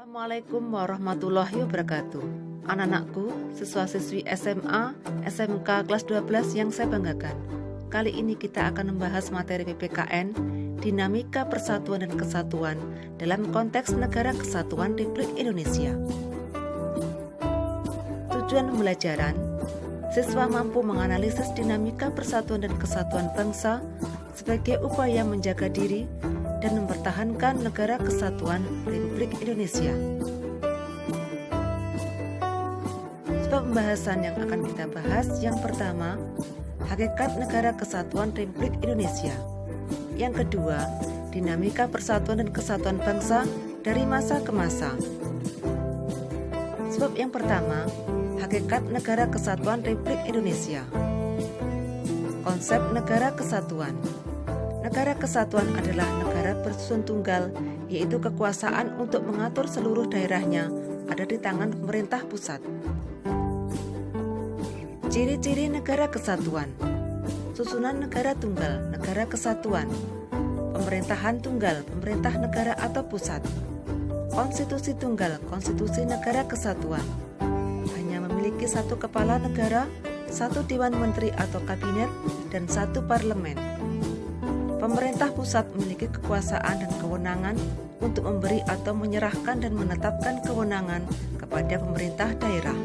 Assalamualaikum warahmatullahi wabarakatuh. Anak-anakku, siswa-siswi SMA, SMK kelas 12 yang saya banggakan. Kali ini kita akan membahas materi PPKN, Dinamika Persatuan dan Kesatuan dalam konteks Negara Kesatuan Republik Indonesia. Tujuan pembelajaran, siswa mampu menganalisis dinamika persatuan dan kesatuan bangsa sebagai upaya menjaga diri dan mempertahankan Negara Kesatuan Republik Indonesia. Sebab pembahasan yang akan kita bahas, yang pertama, hakikat Negara Kesatuan Republik Indonesia. Yang kedua, dinamika persatuan dan kesatuan bangsa dari masa ke masa. Sebab yang pertama, hakikat Negara Kesatuan Republik Indonesia. Konsep Negara Kesatuan. Negara Kesatuan adalah negara bersusun tunggal, yaitu kekuasaan untuk mengatur seluruh daerahnya ada di tangan pemerintah pusat. Ciri-ciri Negara Kesatuan. Susunan negara tunggal, negara kesatuan. Pemerintahan tunggal, pemerintah negara atau pusat. Konstitusi tunggal, konstitusi negara kesatuan. Hanya memiliki satu kepala negara, satu dewan menteri atau kabinet, dan satu parlemen. Pemerintah pusat memiliki kekuasaan dan kewenangan untuk memberi atau menyerahkan dan menetapkan kewenangan kepada pemerintah daerah.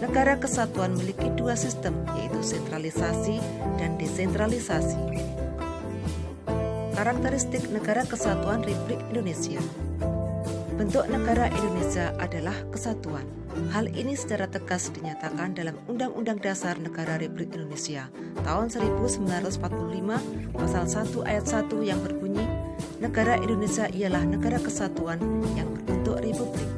Negara Kesatuan memiliki dua sistem, yaitu sentralisasi dan desentralisasi. Karakteristik Negara Kesatuan Republik Indonesia. Bentuk negara Indonesia adalah kesatuan. Hal ini secara tegas dinyatakan dalam Undang-Undang Dasar Negara Republik Indonesia tahun 1945 pasal 1 ayat 1 yang berbunyi, Negara Indonesia ialah negara kesatuan yang berbentuk republik.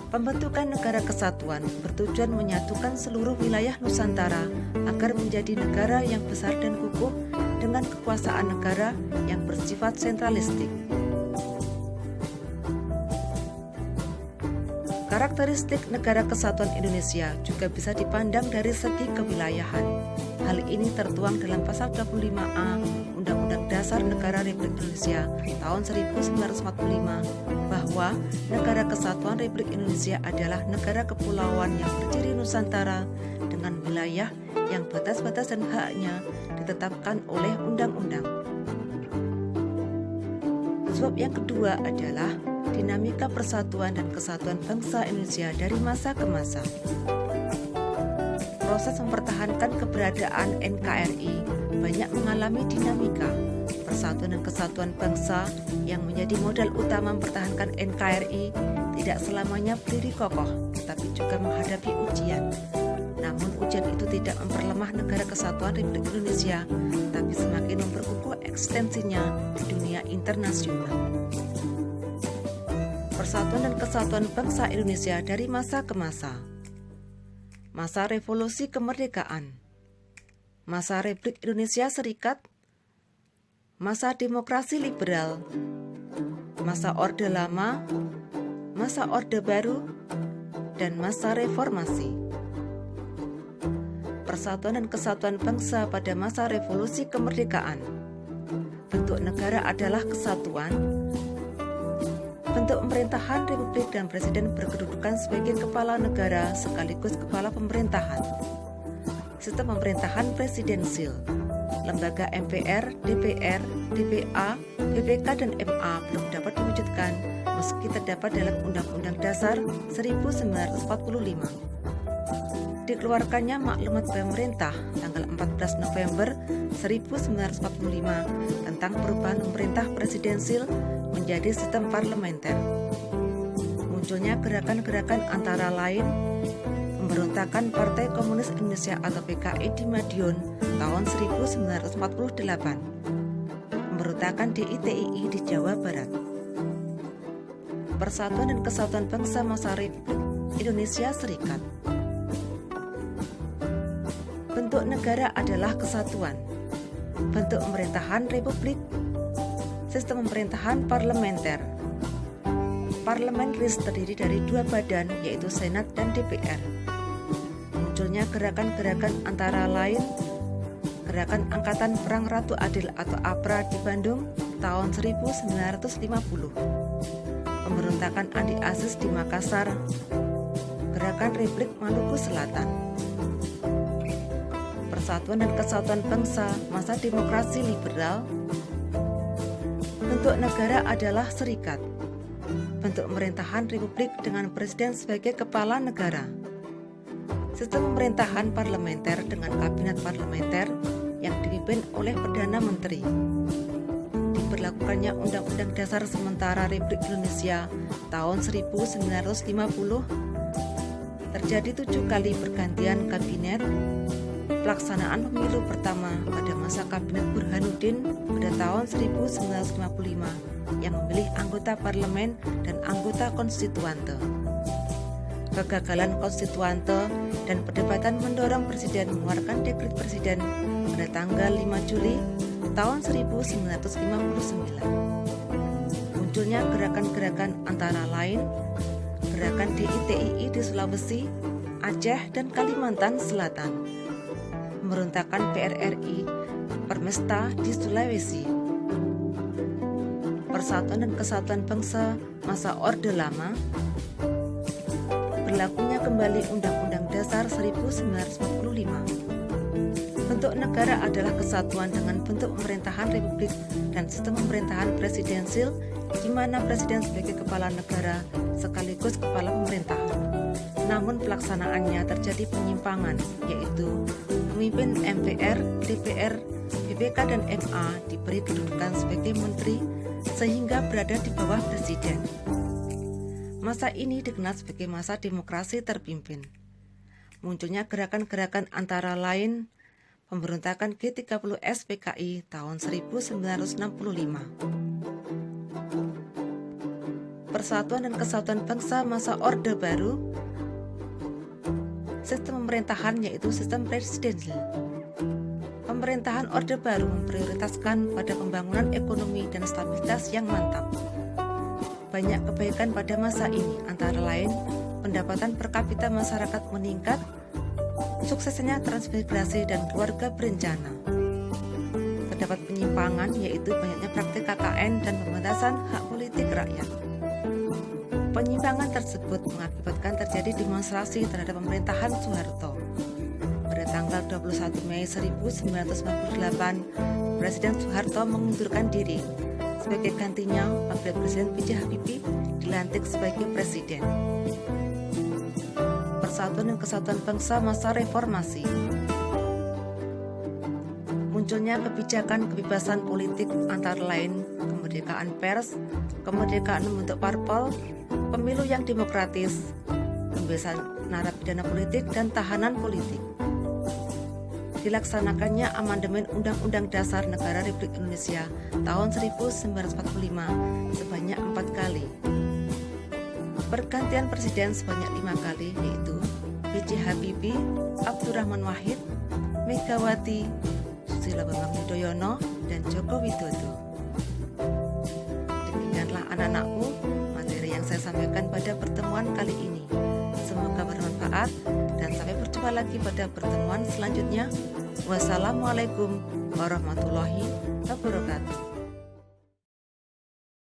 Pembentukan Negara Kesatuan bertujuan menyatukan seluruh wilayah Nusantara agar menjadi negara yang besar dan kukuh dengan kekuasaan negara yang bersifat sentralistik. Karakteristik Negara Kesatuan Indonesia juga bisa dipandang dari segi kewilayahan. Hal ini tertuang dalam pasal 25A Undang-Undang Dasar Negara Republik Indonesia tahun 1945 bahwa Negara Kesatuan Republik Indonesia adalah negara kepulauan yang berdiri Nusantara dengan wilayah yang batas-batas dan haknya ditetapkan oleh undang-undang. Sebab yang kedua adalah dinamika persatuan dan kesatuan bangsa Indonesia dari masa ke masa. Proses mempertahankan keberadaan NKRI banyak mengalami dinamika. Persatuan dan kesatuan bangsa yang menjadi modal utama mempertahankan NKRI tidak selamanya berdiri kokoh, tetapi juga menghadapi ujian. Namun ujian itu tidak memperlemah Negara Kesatuan Republik Indonesia, tapi semakin memperkukuh ekstensinya di dunia internasional. Persatuan dan kesatuan bangsa Indonesia dari masa ke masa. Masa Revolusi Kemerdekaan, masa Republik Indonesia Serikat, masa Demokrasi Liberal, masa Orde Lama, masa Orde Baru, dan masa Reformasi. Persatuan dan kesatuan bangsa pada masa Revolusi Kemerdekaan. Bentuk negara adalah kesatuan. Bentuk pemerintahan republik dan presiden berkedudukan sebagai kepala negara sekaligus kepala pemerintahan. Sistem pemerintahan presidensil. Lembaga MPR, DPR, DPA, BPK, dan MA belum dapat diwujudkan meski terdapat dalam Undang-Undang Dasar 1945. Dikeluarkannya maklumat pemerintah tanggal 14 November 1945 tentang perubahan pemerintah presidensil menjadi sistem parlementer. Munculnya gerakan-gerakan antara lain pemberontakan Partai Komunis Indonesia atau PKI di Madiun tahun 1948, pemberontakan DITII di Jawa Barat. Persatuan dan kesatuan bangsa masa Republik Indonesia Serikat. Bentuk negara adalah kesatuan. Bentuk pemerintahan republik. Sistem pemerintahan parlementer. Parlemen terdiri dari dua badan, yaitu Senat dan DPR. Munculnya gerakan-gerakan antara lain Gerakan Angkatan Perang Ratu Adil atau APRA di Bandung tahun 1950. Pemberontakan anti-ASIS di Makassar, Gerakan Republik Maluku Selatan. Persatuan dan Kesatuan Bangsa masa demokrasi liberal. Bentuk negara adalah serikat. Bentuk pemerintahan republik dengan presiden sebagai kepala negara. Sistem pemerintahan parlementer dengan kabinet parlementer yang dipimpin oleh Perdana Menteri. Diberlakukannya Undang-Undang Dasar Sementara Republik Indonesia tahun 1950. Terjadi 7 kali pergantian kabinet. Pelaksanaan pemilu pertama pada masa Kabinet Burhanuddin pada tahun 1955 yang memilih anggota parlemen dan anggota konstituante. Kegagalan konstituante dan perdebatan mendorong presiden mengeluarkan dekret presiden pada tanggal 5 Juli tahun 1959. Munculnya gerakan-gerakan antara lain Gerakan DITII di Sulawesi, Aceh, dan Kalimantan Selatan. Pemberontakan PRRI, Permesta di Sulawesi. Persatuan dan Kesatuan Bangsa masa Orde Lama. Berlakunya kembali Undang-Undang Dasar 1945. Bentuk negara adalah kesatuan dengan bentuk pemerintahan republik dan sistem pemerintahan presidensil di mana presiden sebagai kepala negara sekaligus kepala pemerintahan. Namun pelaksanaannya terjadi penyimpangan, yaitu pemimpin MPR, DPR, BPK, dan MA diberi kedudukan sebagai menteri sehingga berada di bawah presiden. Masa ini dikenal sebagai masa demokrasi terpimpin. Munculnya gerakan-gerakan antara lain pemberontakan G30S PKI tahun 1965. Persatuan dan Kesatuan Bangsa masa Orde Baru. Sistem pemerintahan yaitu sistem presidensial. Pemerintahan Orde Baru memprioritaskan pada pembangunan ekonomi dan stabilitas yang mantap. Banyak kebaikan pada masa ini, antara lain pendapatan per kapita masyarakat meningkat, suksesnya transmigrasi dan keluarga berencana. Terdapat penyimpangan yaitu banyaknya praktik KKN dan pembatasan hak politik rakyat. Penyimpangan tersebut mengakibatkan terjadi demonstrasi terhadap pemerintahan Soeharto. Pada tanggal 21 Mei 1998, Presiden Soeharto mengundurkan diri. Sebagai gantinya, Wakil Presiden B.J. Habibie dilantik sebagai presiden. Persatuan dan Kesatuan Bangsa masa Reformasi. Munculnya kebijakan kebebasan politik antara lain kemerdekaan pers, kemerdekaan membentuk parpol, pemilu yang demokratis, pembebasan narapidana politik dan tahanan politik. Dilaksanakannya amandemen Undang-Undang Dasar Negara Republik Indonesia tahun 1945 sebanyak 4 kali. Pergantian presiden sebanyak 5 kali yaitu B.J. Habibie, Abdurrahman Wahid, Megawati, Susilo Bambang Yudhoyono, dan Joko Widodo. Demikianlah anak-anakku materi yang saya sampaikan pada pertemuan kali ini. Semoga bermanfaat dan sampai berjumpa lagi pada pertemuan selanjutnya. Wassalamualaikum warahmatullahi wabarakatuh.